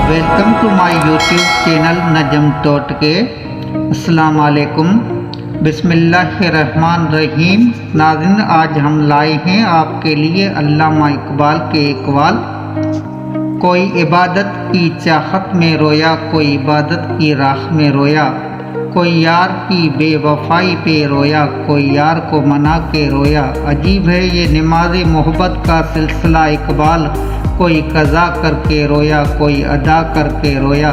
Welcome to my YouTube channel Najam टोटके। अस्सलाम वालेकुम, बिस्मिल्लाहिर्रहमानिर्रहीम। नाज़रीन, आज हम लाए हैं आपके लिए अल्लामा इकबाल के इकबाल। कोई इबादत की चाहत में रोया, कोई इबादत की राह में रोया, कोई यार की बेवफाई पे रोया, कोई यार को मना के रोया। अजीब है ये नमाज मोहब्बत का सिलसिला इकबाल। कोई कज़ा करके रोया, कोई अदा करके रोया।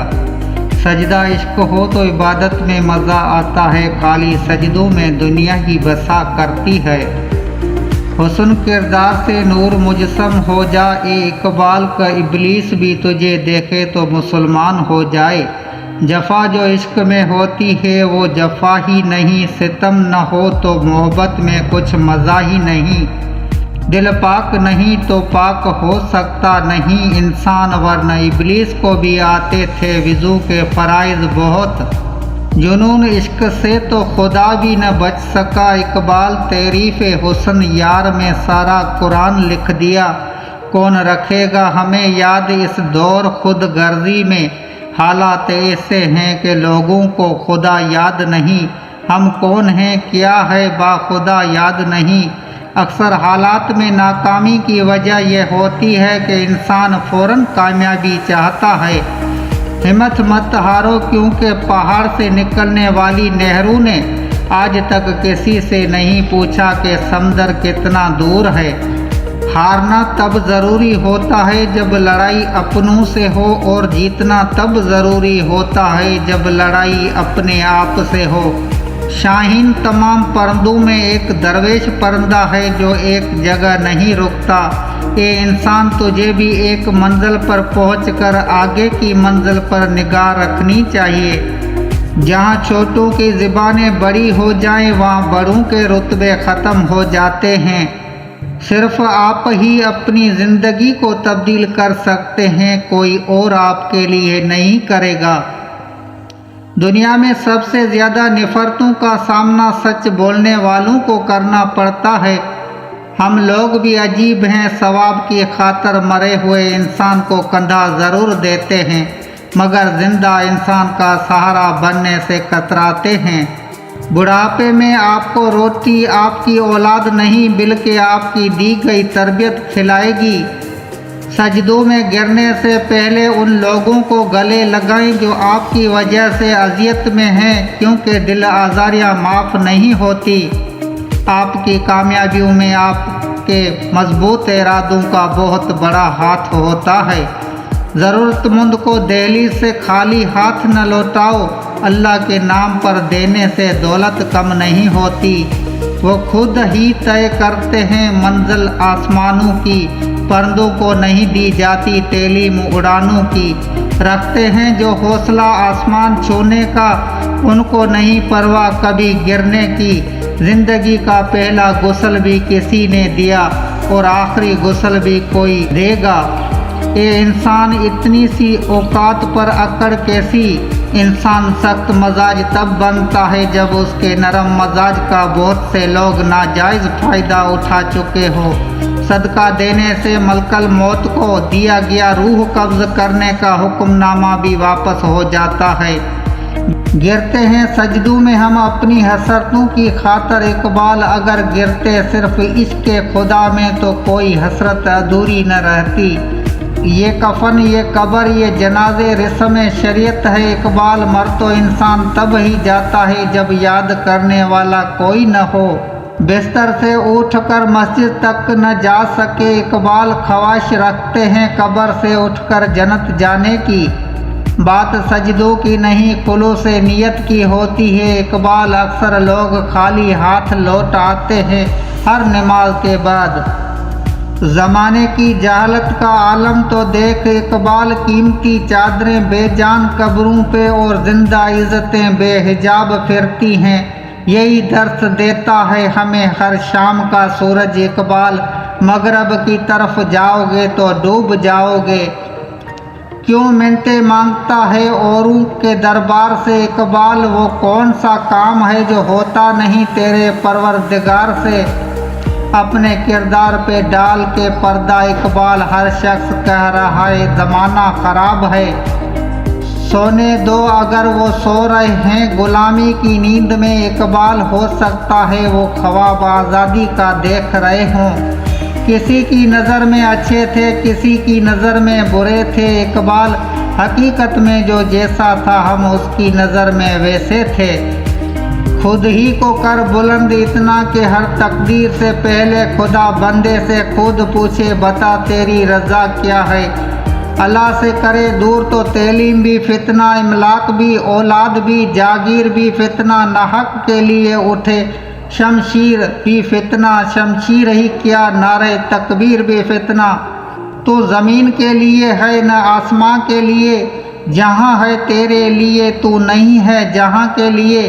सजदा इश्क हो तो इबादत में मज़ा आता है, खाली सजदों में दुनिया ही बसा करती है। हुस्न किरदार से नूर मुजस्सम हो जा, ए इकबाल का इबलीस भी तुझे देखे तो मुसलमान हो जाए। जफ़ा जो इश्क में होती है वो जफ़ा ही नहीं, सितम न हो तो मोहब्बत में कुछ मज़ा ही नहीं। दिल पाक नहीं तो पाक हो सकता नहीं इंसान, वरना इबलीस को भी आते थे वज़ू के फ़राइज़ बहुत। जुनून इश्क से तो खुदा भी न बच सका, इकबाल तेरीफ़े हुस्न यार में सारा कुरान लिख दिया। कौन रखेगा हमें याद इस दौर खुद गर्जी में, हालात ऐसे हैं कि लोगों को खुदा याद नहीं। हम कौन हैं क्या है बाखुदा याद नहीं। अक्सर हालात में नाकामी की वजह यह होती है कि इंसान फ़ौरन कामयाबी चाहता है। हिम्मत मत हारो, क्योंकि पहाड़ से निकलने वाली नहरों ने आज तक किसी से नहीं पूछा कि समंदर कितना दूर है। हारना तब ज़रूरी होता है जब लड़ाई अपनों से हो, और जीतना तब ज़रूरी होता है जब लड़ाई अपने आप से हो। शाहीन तमाम परिंदों में एक दरवेश परिंदा है जो एक जगह नहीं रुकता। ये इंसान तुझे भी एक मंजिल पर पहुंचकर आगे की मंजिल पर निगाह रखनी चाहिए। जहाँ छोटों की ज़बानें बड़ी हो जाएं, वहाँ बड़ों के रुतबे ख़त्म हो जाते हैं। सिर्फ आप ही अपनी ज़िंदगी को तब्दील कर सकते हैं, कोई और आपके लिए नहीं करेगा। दुनिया में सबसे ज़्यादा नफ़रतों का सामना सच बोलने वालों को करना पड़ता है। हम लोग भी अजीब हैं, सवाब की खातर मरे हुए इंसान को कंधा ज़रूर देते हैं, मगर ज़िंदा इंसान का सहारा बनने से कतराते हैं। बुढ़ापे में आपको रोटी आपकी औलाद नहीं बल्कि आपकी दी गई तरबियत खिलाएगी। सजदों में गिरने से पहले उन लोगों को गले लगाएं जो आपकी वजह से अजियत में हैं, क्योंकि दिल आज़ारियाँ माफ़ नहीं होती। आपकी कामयाबियों में आपके मजबूत इरादों का बहुत बड़ा हाथ होता है। ज़रूरतमंद को दहलीज से खाली हाथ न लौटाओ, अल्लाह के नाम पर देने से दौलत कम नहीं होती। वो खुद ही तय करते हैं मंजिल आसमानों की, परिंदों को नहीं दी जाती तालीम उड़ानों की। रखते हैं जो हौसला आसमान छूने का, उनको नहीं परवाह कभी गिरने की। ज़िंदगी का पहला गुस्ल भी किसी ने दिया और आखिरी गुस्ल भी कोई देगा। ये इंसान इतनी सी औकात पर अकड़ कैसी। इंसान सख्त मजाज तब बनता है जब उसके नरम मजाज का बहुत से लोग नाजायज़ फ़ायदा उठा चुके हो। सदका देने से मलकल मौत को दिया गया रूह कब्ज़ करने का हुक्मनामा भी वापस हो जाता है। गिरते हैं सजदों में हम अपनी हसरतों की खातर इकबाल, अगर गिरते सिर्फ इश्क़ खुदा में तो कोई हसरत अधूरी न रहती। ये कफन ये कब्र ये जनाजे रस्म शरीयत है इकबाल, मर तो इंसान तब ही जाता है जब याद करने वाला कोई न हो। बिस्तर से उठकर मस्जिद तक न जा सके इकबाल, ख्वाहिश रखते हैं कब्र से उठकर जन्नत जाने की। बात सजदों की नहीं खुलूस से नियत की होती है इकबाल, अक्सर लोग खाली हाथ लौट आते हैं हर नमाज के बाद। ज़माने की जहालत का आलम तो देख इकबाल, कीमती चादरें बेजान कब्रों पे और जिंदा इज़्ज़तें बेहिजाब फिरती हैं। यही दर्स देता है हमें हर शाम का सूरज इकबाल, मगरब की तरफ जाओगे तो डूब जाओगे। क्यों मिन्टे मांगता है औरों के दरबार से इकबाल, वो कौन सा काम है जो होता नहीं तेरे परवरदिगार से। अपने किरदार पे डाल के पर्दा इकबाल, हर शख्स कह रहा है ज़माना ख़राब है। सोने दो अगर वो सो रहे हैं, गुलामी की नींद में इकबाल हो सकता है वो ख्वाब आज़ादी का देख रहे हों। किसी की नज़र में अच्छे थे, किसी की नज़र में बुरे थे इकबाल, हकीकत में जो जैसा था हम उसकी नज़र में वैसे थे। खुद ही को कर बुलंद इतना कि हर तकदीर से पहले खुदा बंदे से खुद पूछे बता तेरी रज़ा क्या है। अल्लाह से करे दूर तो तालीम भी फितना, इमलाक भी, औलाद भी, जागीर भी फितना, नाहक के लिए उठे शमशीर भी फितना, शमशीर ही क्या नारे तकबीर भी फितना। तो ज़मीन के लिए है न आसमां के लिए, जहाँ है तेरे लिए तू नहीं है जहाँ के लिए।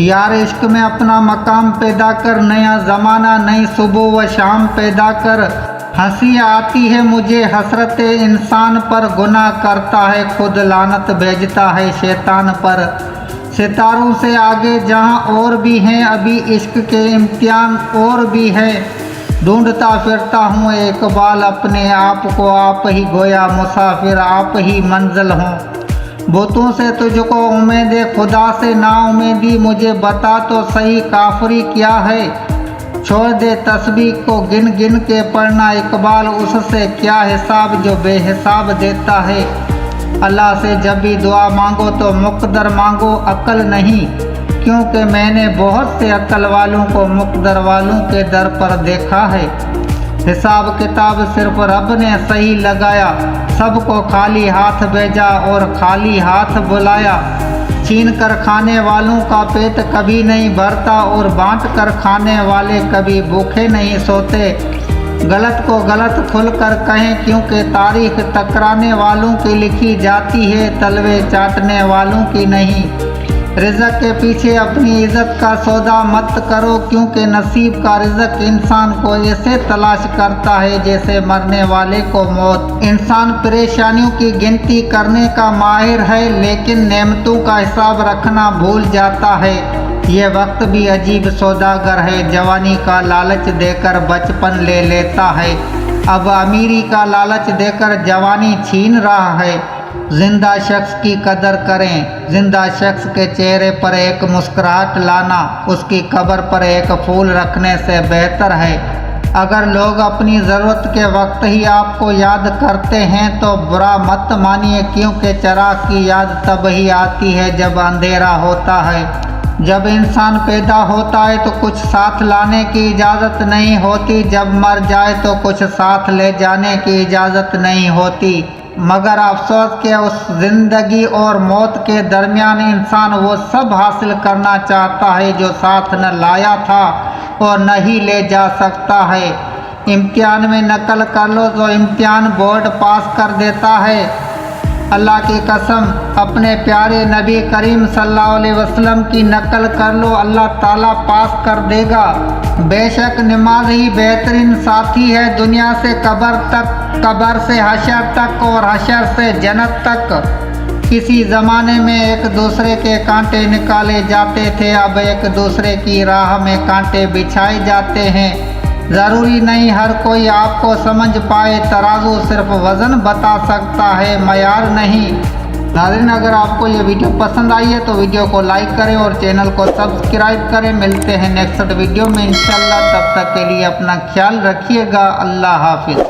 यार इश्क में अपना मकाम पैदा कर, नया ज़माना नई सुबह व शाम पैदा कर। हंसी आती है मुझे हसरत इंसान पर, गुनाह करता है खुद लानत भेजता है शैतान पर। सितारों से आगे जहाँ और भी हैं अभी इश्क के इम्तिहान और भी हैं, ढूंढता फिरता हूँ इकबाल अपने आप को, आप ही गोया मुसाफिर आप ही मंजिल हों। बुतों से तुझको उम्मीद खुदा से ना उम्मीदी, मुझे बता तो सही काफरी क्या है। छोड़ दे तस्बीह को गिन गिन के पढ़ना इकबाल, उससे क्या हिसाब जो बेहिसाब देता है। अल्लाह से जब भी दुआ मांगो तो मुक़द्दर मांगो, अक्ल नहीं, क्योंकि मैंने बहुत से अक्ल वालों को मुक़द्दर वालों के दर पर देखा है। हिसाब किताब सिर्फ रब ने सही लगाया, सबको खाली हाथ भेजा और खाली हाथ बुलाया। छीन कर खाने वालों का पेट कभी नहीं भरता और बांट कर खाने वाले कभी भूखे नहीं सोते। गलत को गलत खुल कर कहें, क्योंकि तारीख टकराने वालों की लिखी जाती है, तलवे चाटने वालों की नहीं। रिज़्क़ के पीछे अपनी इज़्ज़त का सौदा मत करो, क्योंकि नसीब का रिज़्क़ इंसान को ऐसे तलाश करता है जैसे मरने वाले को मौत। इंसान परेशानियों की गिनती करने का माहिर है, लेकिन नेमतों का हिसाब रखना भूल जाता है। ये वक्त भी अजीब सौदागर है, जवानी का लालच देकर बचपन ले लेता है, अब अमीरी का लालच देकर जवानी छीन रहा है। जिंदा शख्स की कदर करें, जिंदा शख्स के चेहरे पर एक मुस्कुराहट लाना उसकी कब्र पर एक फूल रखने से बेहतर है। अगर लोग अपनी ज़रूरत के वक्त ही आपको याद करते हैं तो बुरा मत मानिए, क्योंकि चिराग की याद तब ही आती है जब अंधेरा होता है। जब इंसान पैदा होता है तो कुछ साथ लाने की इजाज़त नहीं होती, जब मर जाए तो कुछ साथ ले जाने की इजाज़त नहीं होती। मगर अफसोस के उस ज़िंदगी और मौत के दरमियान इंसान वो सब हासिल करना चाहता है जो साथ न लाया था और न ही ले जा सकता है। इम्तिहान में नकल कर लो तो इम्तिहान बोर्ड पास कर देता है। अल्लाह की कसम, अपने प्यारे नबी करीम सल्लल्लाहु अलैहि वसल्लम की नकल कर लो, अल्लाह ताला पास कर देगा। बेशक नमाज ही बेहतरीन साथी है दुनिया से कब्र तक, कब्र से हशर तक और हशर से जन्नत तक। किसी ज़माने में एक दूसरे के कांटे निकाले जाते थे, अब एक दूसरे की राह में कांटे बिछाए जाते हैं। ज़रूरी नहीं हर कोई आपको समझ पाए, तराजू सिर्फ वज़न बता सकता है, मयार नहीं। नाज़रीन, अगर आपको ये वीडियो पसंद आई है तो वीडियो को लाइक करें और चैनल को सब्सक्राइब करें। मिलते हैं नेक्स्ट वीडियो में इंशाल्लाह, तब तक के लिए अपना ख्याल रखिएगा। अल्लाह हाफिज़।